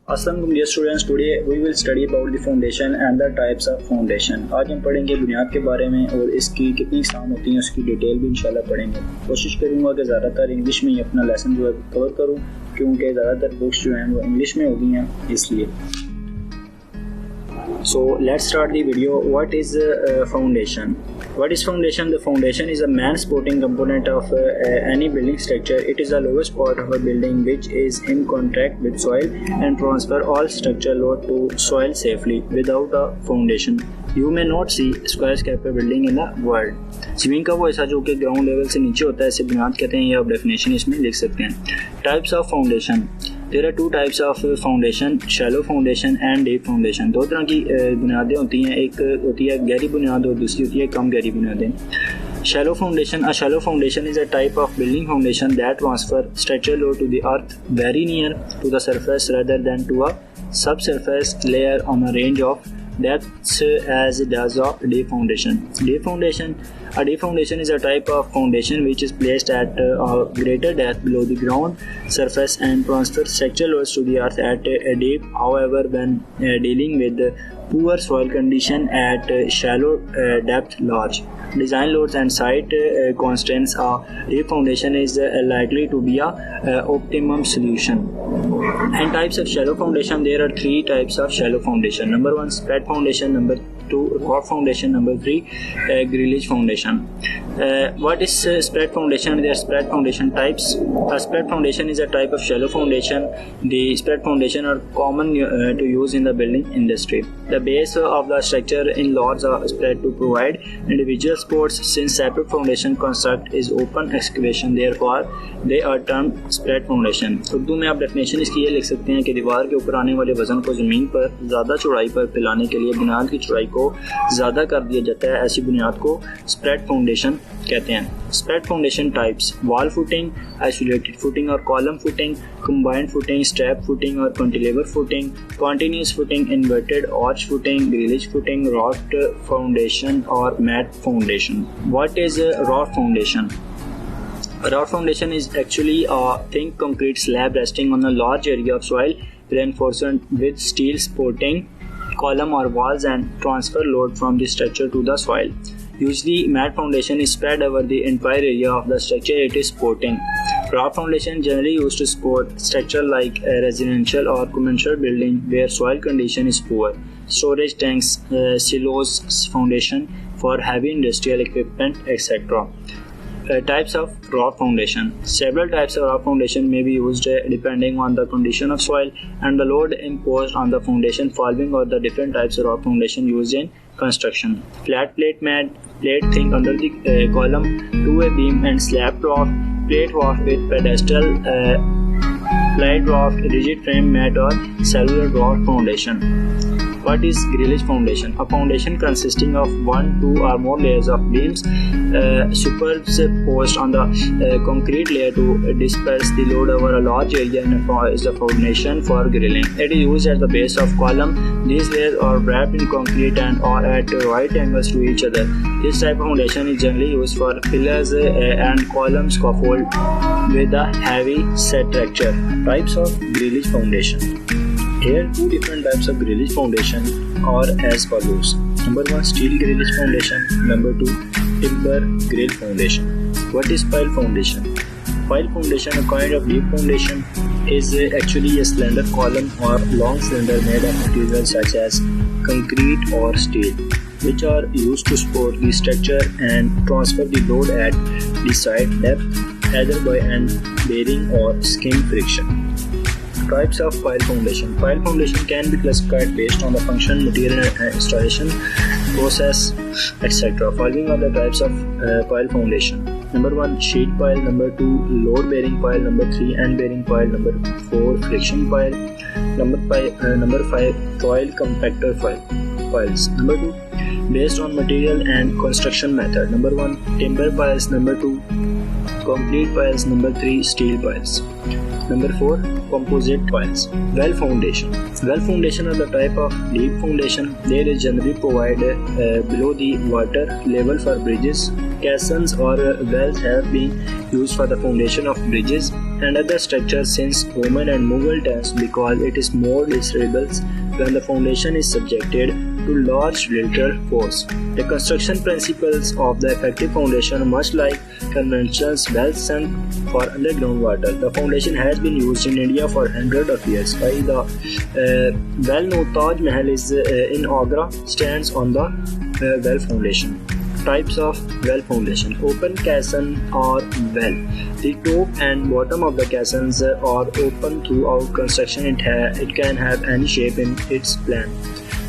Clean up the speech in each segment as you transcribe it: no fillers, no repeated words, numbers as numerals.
अस्सलाम वालेकुम dear students, today we will study about the foundation and the types of foundation. आज हम पढ़ेंगे बुनियाद के बारे में और इसकी कितनी अक़साम होती हैं उसकी डिटेल भी इंशाल्लाह पढ़ेंगे। कोशिश करूँगा कि ज़्यादातर इंग्लिश में ही अपना लेसन जो है कवर करूँ, क्योंकि ज़्यादातर बुक्स जो हैं वो इंग्लिश में होती हैं इसलिए। So let's start the video. What is foundation? What is foundation? The foundation is a main supporting component of any building structure. It is the lowest part of a building which is in contact with soil and transfer all structural load to soil safely. Without a foundation, you may not see skyscraper building in the world. जमीन का वो ऐसा जो कि ground level से नीचे होता है, इसे बुनियाद कहते हैं। ये आप डेफिनेशन इसमें लिख सकते हैं। Types of foundation, there are two types of foundation, shallow foundation and deep foundation. दो तरह की बुनियादें होती हैं, एक होती है गहरी बुनियाद और दूसरी होती है कम गहरी बुनियादें। Shallow foundation. A shallow foundation is a type of building foundation that transfer structural load to the earth very near to the surface rather than to a subsurface layer on a range of depths as does a deep foundation. A deep foundation is a type of foundation which is placed at a greater depth below the ground surface and transfers structural loads to the earth at a deep. However, when dealing with poor soil condition at shallow depth, large design loads and site constraints, a deep foundation is likely to be a optimum solution. And types of shallow foundation, there are three types of shallow foundation. Number 1, spread foundation. Number 2, rock foundation. Number 3, grillage foundation. What is spread foundation? There are spread foundation types. A spread foundation is a type of shallow foundation. The spread foundation are common to use in the building industry. The base of the structure in loads are spread to provide individual supports. Since separate foundation construct is open excavation, therefore they are termed spread foundation. Urdu में आप definition इसकी ये लिख सकते हैं कि दीवार के ऊपर आने वाले वजन को ज़मीन पर ज़्यादा चौड़ाई पर फैलाने के लिए बुनियाद की चौड़ाई को ज़्यादा कर दिया जाता है। ऐसी बुनियाद को स्प्रेड फाउंडेशन कहते हैं। Spread foundation types: wall footing, isolated footing और column footing, combined footing, step footing और cantilever footing, continuous footing, inverted arch footing, grillage footing, rod foundation और mat foundation. What is rod foundation? A rod foundation is actually a thin concrete slab resting on a large area of soil, reinforced with steel supporting column or walls and transfer load from the structure to the soil. Usually, mat foundation is spread over the entire area of the structure it is supporting. Rod foundation generally used to support structure like a residential or commercial building where soil condition is poor. Storage tanks, silos, foundation for heavy industrial equipment, etc. Types of rock foundation. Several types of rock foundation may be used depending on the condition of soil and the load imposed on the foundation. Following are the different types of rock foundation used in construction: flat plate mat, plate thick under the column, two-way beam and slab roof, plate roof with pedestal, flat roof, rigid frame mat or cellular rock foundation. What is grillage foundation? A foundation consisting of 1, 2 or more layers of beams superposed on the concrete layer to disperse the load over a large area and is the foundation for grilling. It is used at the base of column. These layers are wrapped in concrete and are at right angles to each other. This type of foundation is generally used for pillars and column scaffold with a heavy structure. Types of grillage foundation. Here, two different types of grillage foundation are as follows. Number 1, steel grillage foundation. Number 2, timber grill foundation. What is pile foundation? Pile foundation, a kind of deep foundation, is actually a slender column or long cylinder made of materials such as concrete or steel, which are used to support the structure and transfer the load at the side depth, either by hand bearing or skin friction. Types of pile foundation. Pile foundation can be classified based on the function, material and installation process, etc. Following are the types of pile foundation. Number 1, sheet pile. Number 2, load bearing pile. Number 3, end bearing pile. Number 4, friction pile. Number 5, soil compactor piles. Number 2, based on material and construction method. Number 1, timber piles. Number 2, concrete piles. Number 3, steel piles. Number 4, composite piles. Well foundation. Well foundation are the type of deep foundation. They is generally provided below the water level for bridges. Caissons or wells have been used for the foundation of bridges. another structure since Roman and Mughal times because it is more desirable when the foundation is subjected to large relative force. The construction principles of the effective foundation are much like conventional wells sunk for underground water. The foundation has been used in India for hundreds of years. Why the well-known Taj Mahal is in Agra stands on the well foundation. Types of well foundation: open caisson or well. The top and bottom of the caissons are open throughout construction. It can have any shape in its plan.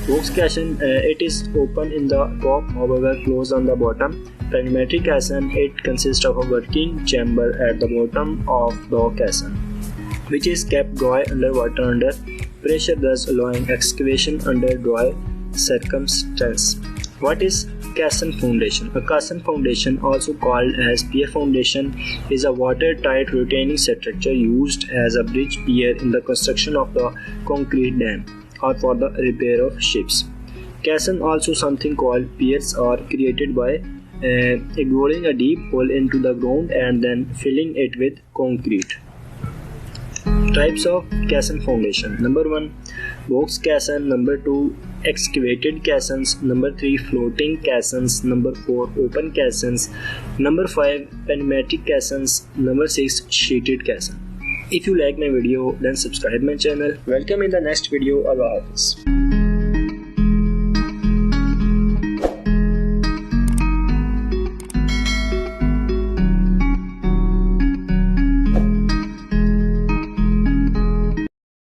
Box caisson, it is open in the top, however closed on the bottom. Pneumatic caisson, it consists of a working chamber at the bottom of the caisson, which is kept dry underwater under pressure, thus allowing excavation under dry circumstances. What is caisson foundation? A caisson foundation, also called as pier foundation, is a watertight retaining structure used as a bridge pier in the construction of the concrete dam or for the repair of ships. Caisson, also something called piers, are created by boring a deep hole into the ground and then filling it with concrete. Types of caisson foundation: number 1, box caisson. Number 2, excavated caissons. Number 3, floating caissons. Number 4, open caissons. Number 5, pneumatic caissons. Number 6, sheeted caisson. If you like my video, then subscribe my channel. Welcome in the next video. Allah Hafiz.